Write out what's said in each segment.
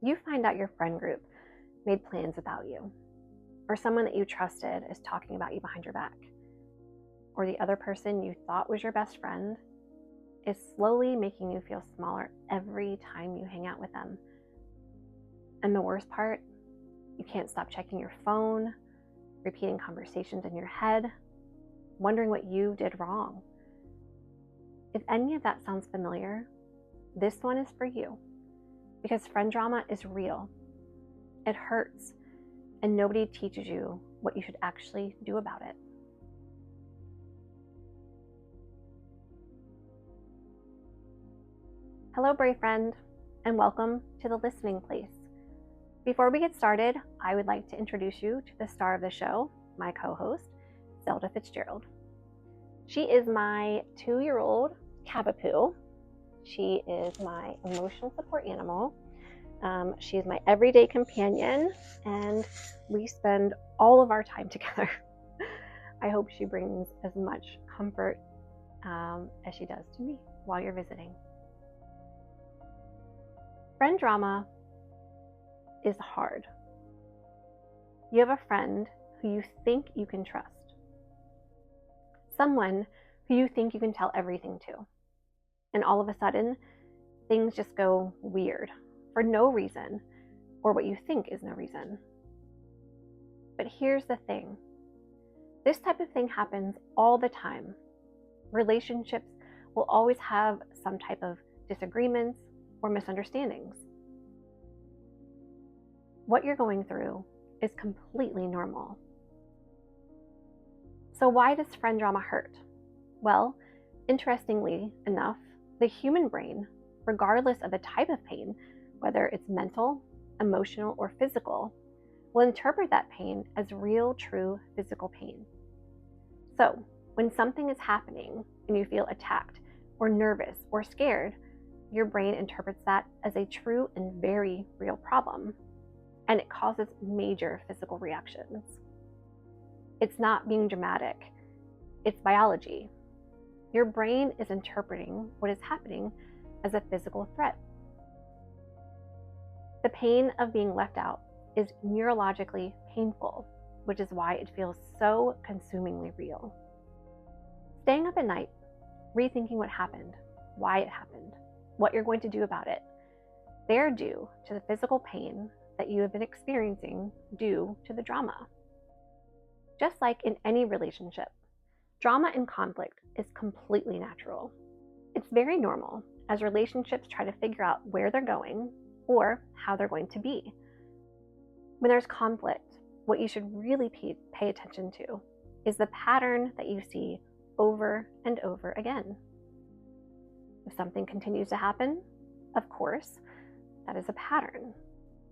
You find out your friend group made plans without you, or someone that you trusted is talking about you behind your back, or the other person you thought was your best friend is slowly making you feel smaller every time you hang out with them. And the worst part, you can't stop checking your phone, repeating conversations in your head, wondering what you did wrong. If any of that sounds familiar, this one is for you, because friend drama is real. It hurts, and nobody teaches you what you should actually do about it. Hello, brave friend, and welcome to the Listening Place. Before we get started, I would like to introduce you to the star of the show, my co-host, Zelda Fitzgerald. She is my 2-year-old Cavapoo. She is my emotional support animal. She is my everyday companion, and we spend all of our time together. I hope she brings as much comfort as she does to me while you're visiting. Friend drama is hard. You have a friend who you think you can trust. Someone who you think you can tell everything to. And all of a sudden, things just go weird for no reason, or what you think is no reason. But here's the thing. This type of thing happens all the time. Relationships will always have some type of disagreements or misunderstandings. What you're going through is completely normal. So why does friend drama hurt? Well, interestingly enough, the human brain, regardless of the type of pain, whether it's mental, emotional, or physical, will interpret that pain as real, true physical pain. So when something is happening and you feel attacked or nervous or scared, your brain interprets that as a true and very real problem, and it causes major physical reactions. It's not being dramatic, it's biology. Your brain is interpreting what is happening as a physical threat. The pain of being left out is neurologically painful, which is why it feels so consumingly real. Staying up at night, rethinking what happened, why it happened, what you're going to do about it, they're due to the physical pain that you have been experiencing due to the drama. Just like in any relationship, drama and conflict is completely natural. It's very normal as relationships try to figure out where they're going or how they're going to be. When there's conflict, what you should really pay attention to is the pattern that you see over and over again. If something continues to happen, of course, that is a pattern.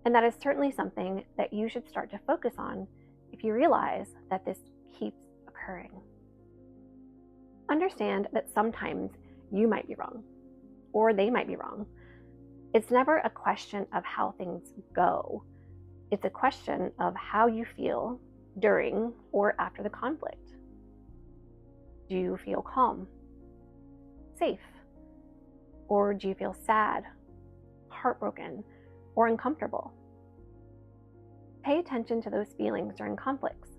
And that is certainly something that you should start to focus on if you realize that this keeps occurring. Understand that sometimes you might be wrong, or they might be wrong. It's never a question of how things go. It's a question of how you feel during or after the conflict. Do you feel calm, safe, or do you feel sad, heartbroken, or uncomfortable? Pay attention to those feelings during conflicts.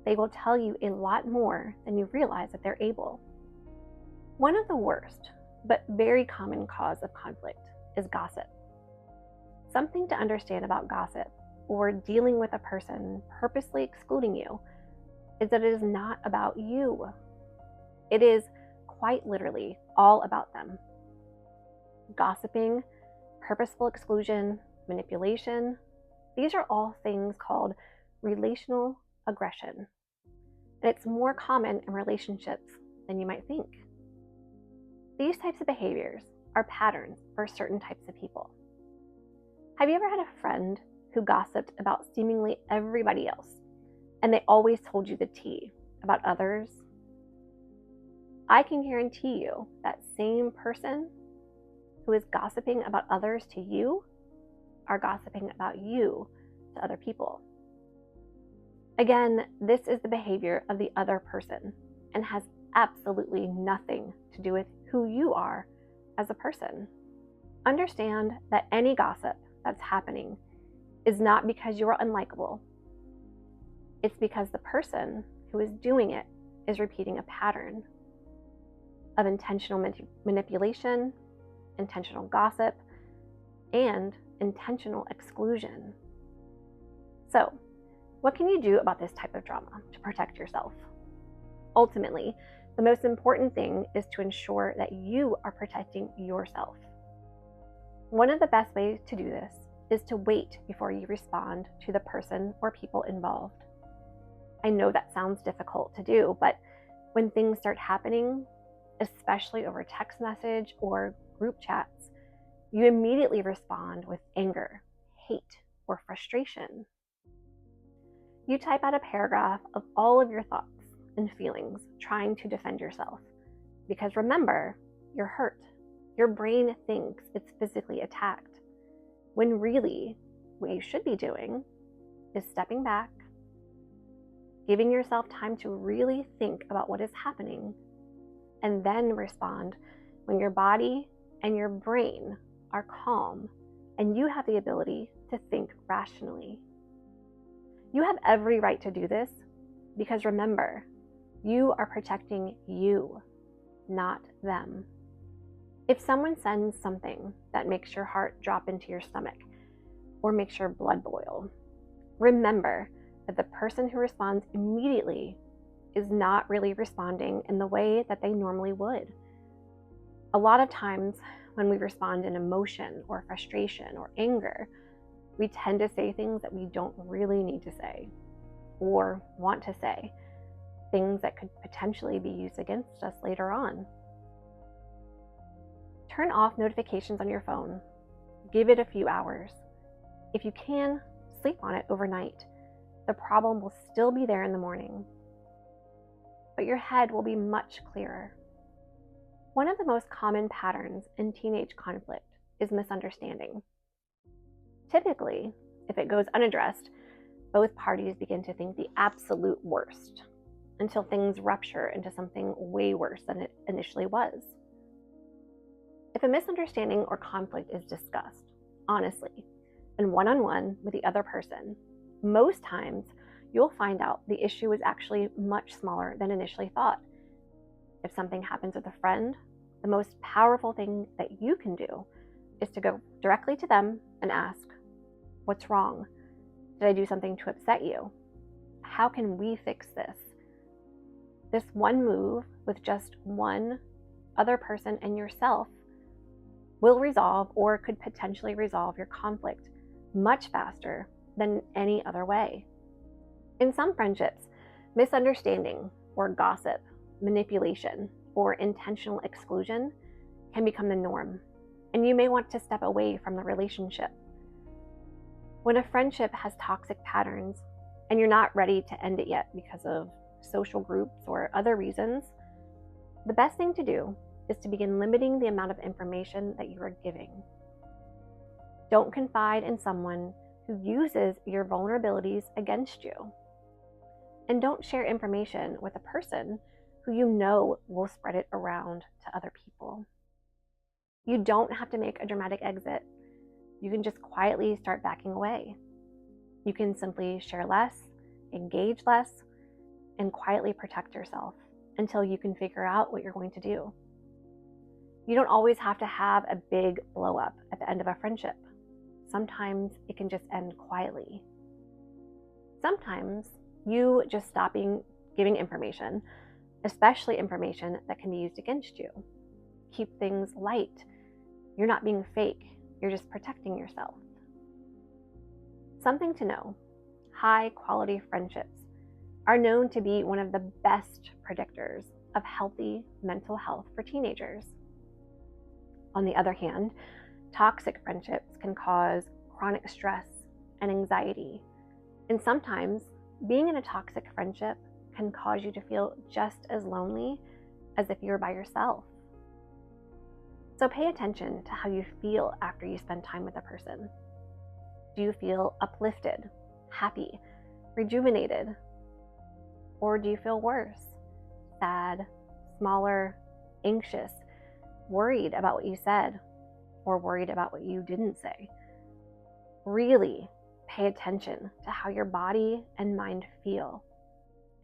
They will tell you a lot more than you realize that they're able. One of the worst, but very common cause of conflict is gossip. Something to understand about gossip, or dealing with a person purposely excluding you, is that it is not about you. It is quite literally all about them. Gossiping, purposeful exclusion, manipulation, these are all things called relational aggression. And it's more common in relationships than you might think. These types of behaviors are patterns for certain types of people. Have you ever had a friend who gossiped about seemingly everybody else, and they always told you the tea about others? I can guarantee you that same person who is gossiping about others to you are gossiping about you to other people. Again, this is the behavior of the other person and has absolutely nothing to do with who you are as a person. Understand that any gossip that's happening is not because you are unlikable. It's because the person who is doing it is repeating a pattern of intentional manipulation, intentional gossip, and intentional exclusion. So, what can you do about this type of drama to protect yourself? Ultimately, the most important thing is to ensure that you are protecting yourself. One of the best ways to do this is to wait before you respond to the person or people involved. I know that sounds difficult to do, but when things start happening, especially over text message or group chats, you immediately respond with anger, hate, or frustration. You type out a paragraph of all of your thoughts and feelings trying to defend yourself. Because remember, you're hurt. Your brain thinks it's physically attacked, when really what you should be doing is stepping back, giving yourself time to really think about what is happening, and then respond when your body and your brain are calm and you have the ability to think rationally. You have every right to do this because remember, you are protecting you, not them. If someone sends something that makes your heart drop into your stomach or makes your blood boil, remember that the person who responds immediately is not really responding in the way that they normally would. A lot of times when we respond in emotion or frustration or anger, we tend to say things that we don't really need to say or want to say, things that could potentially be used against us later on. Turn off notifications on your phone. Give it a few hours. If you can, sleep on it overnight. The problem will still be there in the morning, but your head will be much clearer. One of the most common patterns in teenage conflict is misunderstanding. Typically, if it goes unaddressed, both parties begin to think the absolute worst until things rupture into something way worse than it initially was. If a misunderstanding or conflict is discussed, honestly, and one-on-one with the other person, most times you'll find out the issue is actually much smaller than initially thought. If something happens with a friend, the most powerful thing that you can do is to go directly to them and ask, "What's wrong? Did I do something to upset you? How can we fix this?" This one move with just one other person and yourself will resolve or could potentially resolve your conflict much faster than any other way. In some friendships, misunderstanding or gossip, manipulation, or intentional exclusion can become the norm, and you may want to step away from the relationship. When a friendship has toxic patterns and you're not ready to end it yet because of social groups or other reasons, the best thing to do is to begin limiting the amount of information that you are giving. Don't confide in someone who uses your vulnerabilities against you. And don't share information with a person who you know will spread it around to other people. You don't have to make a dramatic exit. You can just quietly start backing away. You can simply share less, engage less, and quietly protect yourself until you can figure out what you're going to do. You don't always have to have a big blow up at the end of a friendship. Sometimes it can just end quietly. Sometimes you just stopping giving information, especially information that can be used against you. Keep things light. You're not being fake. You're just protecting yourself. Something to know, high quality friendships are known to be one of the best predictors of healthy mental health for teenagers. On the other hand, toxic friendships can cause chronic stress and anxiety. And sometimes being in a toxic friendship can cause you to feel just as lonely as if you were by yourself. So pay attention to how you feel after you spend time with a person. Do you feel uplifted, happy, rejuvenated? Or do you feel worse, sad, smaller, anxious, worried about what you said, or worried about what you didn't say? Really pay attention to how your body and mind feel.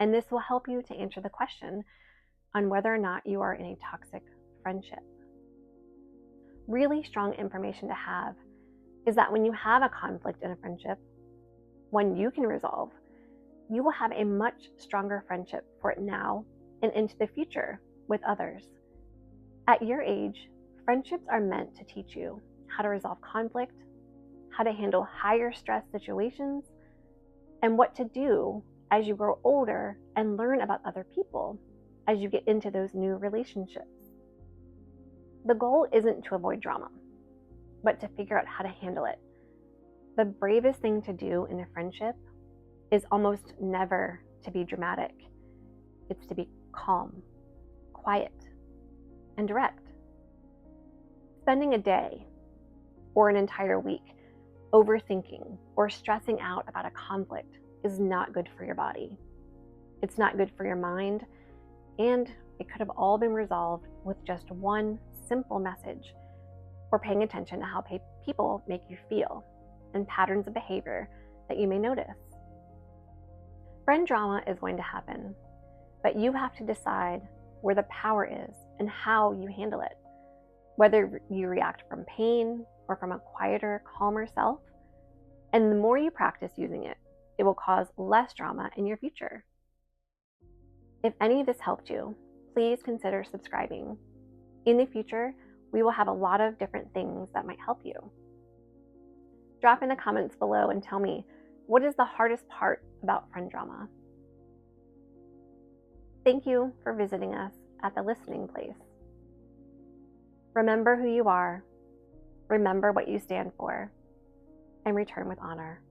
And this will help you to answer the question on whether or not you are in a toxic friendship. Really strong information to have is that when you have a conflict in a friendship, one you can resolve, you will have a much stronger friendship for it now and into the future with others. At your age, friendships are meant to teach you how to resolve conflict, how to handle higher stress situations, and what to do as you grow older and learn about other people as you get into those new relationships. The goal isn't to avoid drama, but to figure out how to handle it. The bravest thing to do in a friendship is almost never to be dramatic. It's to be calm, quiet, and direct. Spending a day or an entire week overthinking or stressing out about a conflict is not good for your body. It's not good for your mind, and it could have all been resolved with just one simple message or paying attention to how people make you feel and patterns of behavior that you may notice. Friend drama is going to happen, but you have to decide where the power is and how you handle it, whether you react from pain or from a quieter, calmer self. And the more you practice using it, it will cause less drama in your future. If any of this helped you, please consider subscribing. In the future, we will have a lot of different things that might help you. Drop in the comments below and tell me, what is the hardest part about friend drama? Thank you for visiting us at the Listening Place. Remember who you are, remember what you stand for, and return with honor.